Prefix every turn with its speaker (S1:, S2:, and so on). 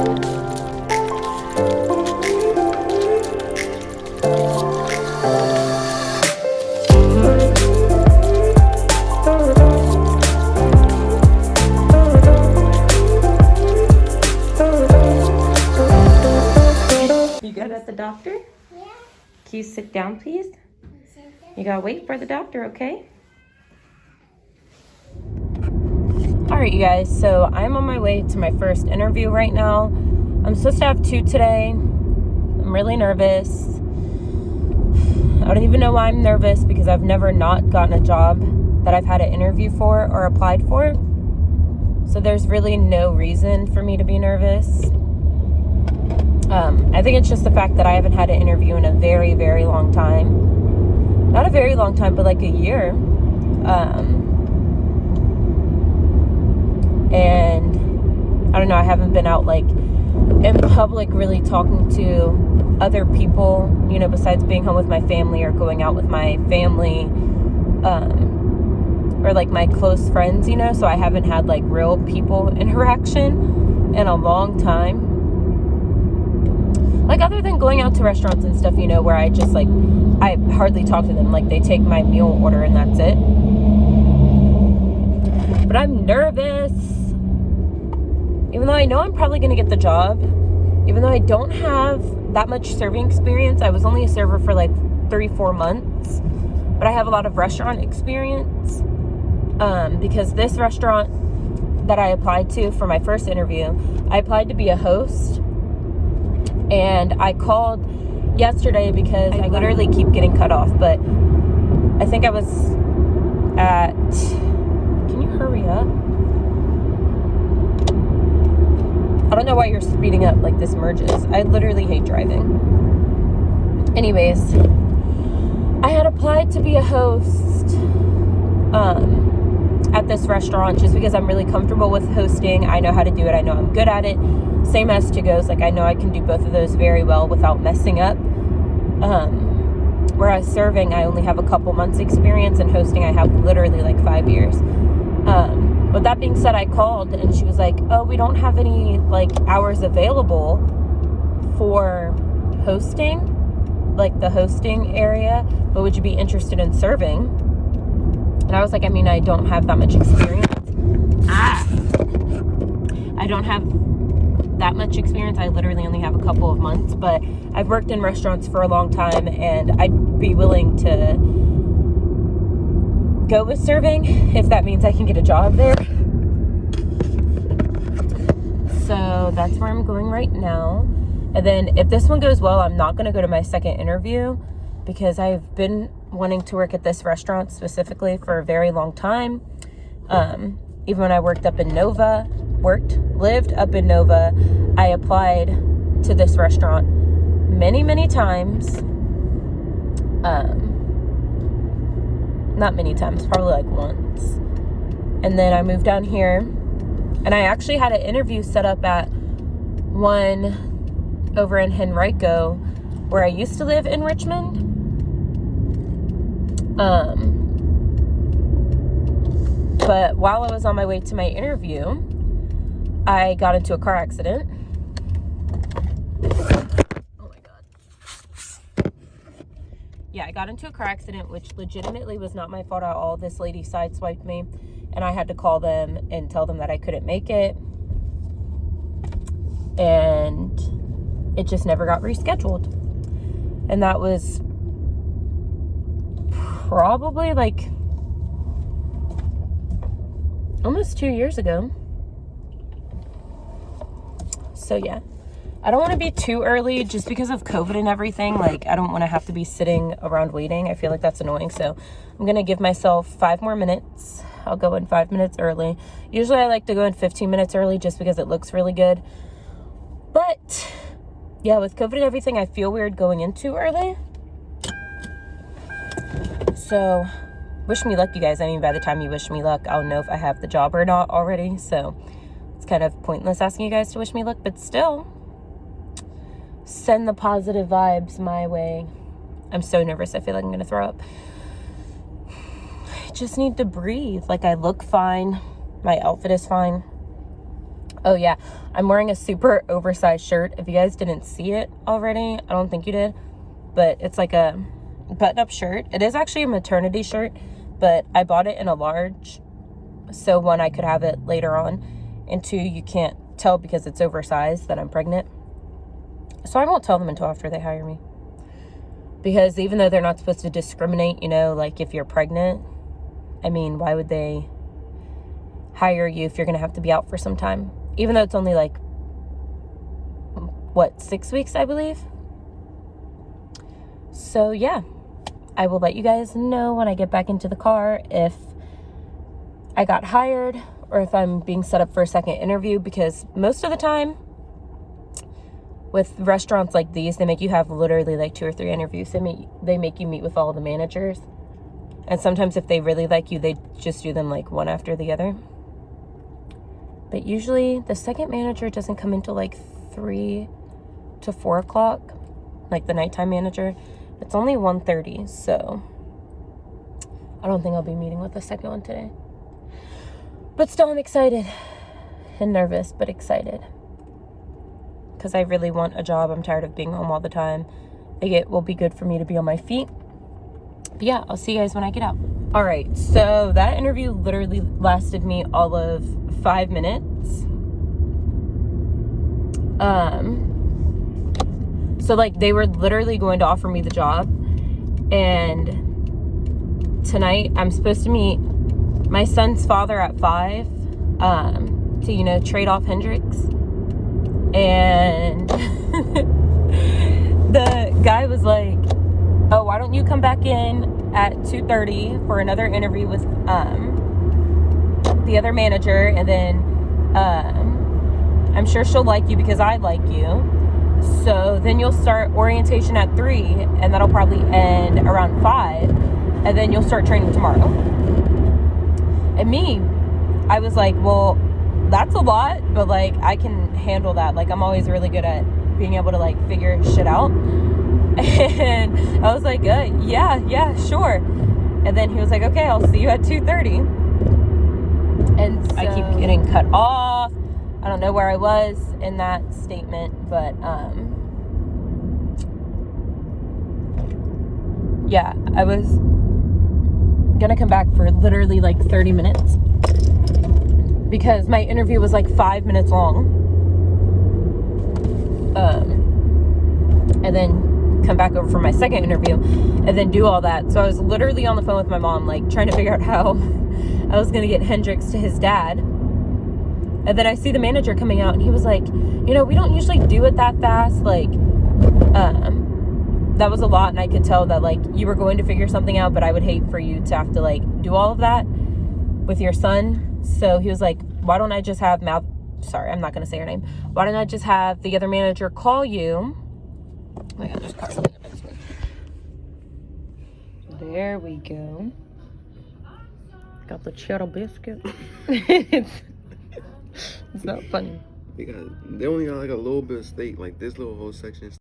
S1: You good at the doctor? Yeah. Can you sit down, please? You gotta wait for the doctor, okay? All right, you guys, so I'm on my way to my first interview right now. I'm supposed to have 2 today. I'm really nervous. I don't even know why I'm nervous, because I've never not gotten a job that I've had an interview for or applied for. So there's really no reason for me to be nervous. I think it's just the fact that I haven't had an interview in a very, very long time. Not a very long time, but like a year. And I don't know, I haven't been out like in public really talking to other people, you know, besides being home with my family or going out with my family, or like my close friends, you know. So I haven't had like real people interaction in a long time. Like, other than going out to restaurants and stuff, you know, where I just like, I hardly talk to them. Like, they take my meal order and that's it. But I'm nervous. Even though I know I'm probably going to get the job. Even though I don't have that much serving experience. I was only a server for like 3-4 months. But I have a lot of restaurant experience. Because this restaurant that I applied to for my first interview, I applied to be a host. And I called yesterday because I literally keep getting cut off. But I think I was at... Can you hurry up? I don't know why you're speeding up. Like, this merges. I literally hate driving. Anyways, I had applied to be a host at this restaurant just because I'm really comfortable with hosting. I know how to do it. I know I'm good at it. Same as to goes. Like, I know I can do both of those very well without messing up. Whereas serving, I only have a couple months experience, and hosting, I have literally like 5 years. With that being said, I called and she was like, oh, we don't have any like hours available for hosting, like the hosting area, but would you be interested in serving? And I was like, I mean, I don't have that much experience. I don't have that much experience. I literally only have a couple of months, but I've worked in restaurants for a long time, and I'd be willing to go with serving if that means I can get a job there. So that's where I'm going right now. And then if this one goes well, I'm not going to go to my second interview, because I've been wanting to work at this restaurant specifically for a very long time. Even when I lived up in Nova, I applied to this restaurant many, many times. Not many times, probably like once. And then I moved down here, and I actually had an interview set up at one over in Hendrix, where I used to live in Richmond. But while I was on my way to my interview, I got into a car accident. Oh my God. Yeah, I got into a car accident, which legitimately was not my fault at all. This lady sideswiped me, and I had to call them and tell them that I couldn't make it. And it just never got rescheduled. And that was probably like almost 2 years ago. So yeah, I don't want to be too early just because of COVID and everything. Like, I don't want to have to be sitting around waiting. I feel like that's annoying. So I'm going to give myself 5 more minutes. I'll go in 5 minutes early. Usually I like to go in 15 minutes early just because it looks really good. But yeah, with COVID and everything, I feel weird going in too early. So wish me luck, you guys. I mean, by the time you wish me luck, I'll know if I have the job or not already. So it's kind of pointless asking you guys to wish me luck, but still, send the positive vibes my way. I'm so nervous. I feel like I'm going to throw up. I just need to breathe. Like, I look fine. My outfit is fine. Oh yeah, I'm wearing a super oversized shirt. If you guys didn't see it already, I don't think you did, but it's like a button-up shirt. It is actually a maternity shirt, but I bought it in a large, so one, I could have it later on, and two, you can't tell because it's oversized that I'm pregnant. So I won't tell them until after they hire me, because even though they're not supposed to discriminate, you know, like if you're pregnant, I mean, why would they hire you if you're gonna have to be out for some time? Even though it's only like, what, 6 weeks, I believe. So yeah, I will let you guys know when I get back into the car if I got hired or if I'm being set up for a second interview, because most of the time with restaurants like these, they make you have literally like 2 or 3 interviews. They make you meet with all the managers, and sometimes if they really like you, they just do them like one after the other. But usually the second manager doesn't come until like 3 to 4 o'clock, like the nighttime manager. It's only 1:30, so I don't think I'll be meeting with the second one today. But still, I'm excited and nervous, but excited, because I really want a job. I'm tired of being home all the time. I think it will be good for me to be on my feet. But yeah, I'll see you guys when I get out. All right, so that interview literally lasted me all of 5 minutes. So like they were literally going to offer me the job, and tonight I'm supposed to meet my son's father at 5 to, you know, trade off Hendrix. And the guy was like, oh, why don't you come back in at 2:30 for another interview with the other manager, and then I'm sure she'll like you because I like you. So then you'll start orientation at 3, and that'll probably end around 5, and then you'll start training tomorrow. And me, I was like, well, that's a lot, but like I can handle that. Like I'm always really good at being able to like figure shit out. And I was like, yeah, sure. And then he was like, okay, I'll see you at 2:30. And so I keep getting cut off. I don't know where I was in that statement, but yeah, I was gonna come back for literally like 30 minutes because my interview was like 5 minutes long, and then come back over for my second interview and then do all that. So I was literally on the phone with my mom, like trying to figure out how I was gonna get Hendrix to his dad. And then I see the manager coming out, and he was like, you know, we don't usually do it that fast. Like, that was a lot, and I could tell that, like, you were going to figure something out, but I would hate for you to have to, like, do all of that with your son. So he was like, why don't I just have sorry, I'm not going to say her name. Why don't I just have the other manager call you? Oh my God, there's cars on the next one. There we go. Got the cheddar biscuit. It's not funny.
S2: They only got like a little bit of steak, like this little whole section.